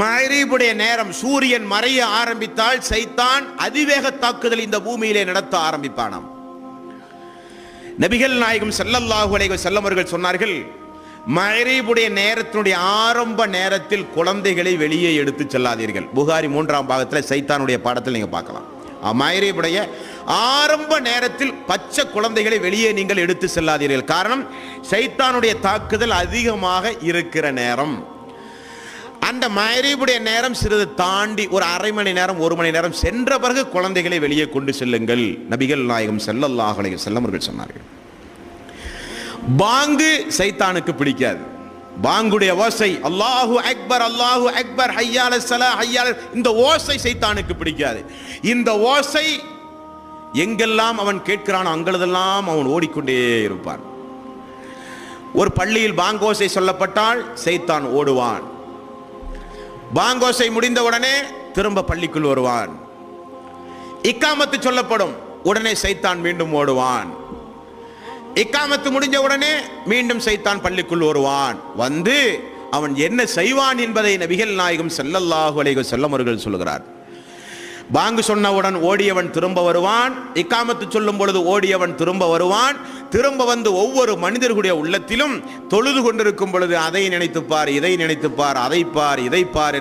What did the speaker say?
மகரிபுடைய நேரம் சூரியன் மறைய ஆரம்பித்தால் சைத்தான் அதிவேக தாக்குதல் இந்த பூமியிலே நடத்த ஆரம்பிப்பானாம். நபிகள் நாயகம் ஸல்லல்லாஹு அலைஹி வஸல்லம் அவர்கள் சொன்னார்கள், மகரிபுடைய நேரத்தினுடைய ஆரம்ப நேரத்தில் குழந்தைகளை வெளியே எடுத்து செல்லாதீர்கள். புகாரி 3ஆம் பாகத்தில் சைத்தானுடைய பாடத்தில் நீங்க பார்க்கலாம். மகரிபுடைய ஆரம்ப நேரத்தில் பச்சை குழந்தைகளை வெளியே நீங்கள் எடுத்து செல்லாதீர்கள். காரணம், சைத்தானுடைய தாக்குதல் அதிகமாக இருக்கிற நேரம். அந்த மகரிபுடைய நேரம் சிறிது தாண்டி ஒரு அரை மணி நேரம் 1 மணி நேரம் சென்ற பிறகு குழந்தைகளை வெளியே கொண்டு செல்லுங்கள். நபிகள் நாயகம் ஸல்லல்லாஹு அலைஹி வஸல்லம் அவர்கள் சொன்னார்கள். பாங்கு சைத்தானுக்கு பிடிக்காது. பாங்குடைய ஓசை, அல்லாஹு அக்பர் அல்லாஹு அக்பர் ஹய்யா அலஸ் ஸலாஹ் ஹய்யா, இந்த ஓசை சைத்தானுக்கு பிடிக்காது. இந்த ஓசை எங்கெல்லாம் அவன் கேட்கிறான் அங்களதெல்லாம் அவன் ஓடிக்கொண்டே இருப்பான். ஒரு பள்ளியில் பாங்கோசை சொல்லப்பட்டால் சைத்தான் ஓடுவான். பாங்கோசை முடிந்தவுடனே திரும்ப பள்ளிக்குள் வருவான். இக்காமத்து சொல்லப்படும், உடனே சைத்தான் மீண்டும் ஓடுவான். இக்காமத்து முடிஞ்ச உடனே மீண்டும் சைத்தான் பள்ளிக்குள் வருவான். வந்து அவன் என்ன செய்வான் என்பதை நபிகள் நாயகம் ஸல்லல்லாஹு அலைஹி வஸல்லம் அவர்கள் சொல்கிறார். பாங்கு சொன்னவுடன் ஓடியவன் திரும்ப வருவான். இக்காமத்து சொல்லும் பொழுது ஓடியவன் திரும்ப வருவான். திரும்ப வந்து ஒவ்வொரு மனிதர்களுடைய உள்ளத்திலும் தொழுது கொண்டிருக்கும் பொழுது அதை நினைத்துப்பார், இதை நினைத்துப்பார், அதை பார், இதை பார்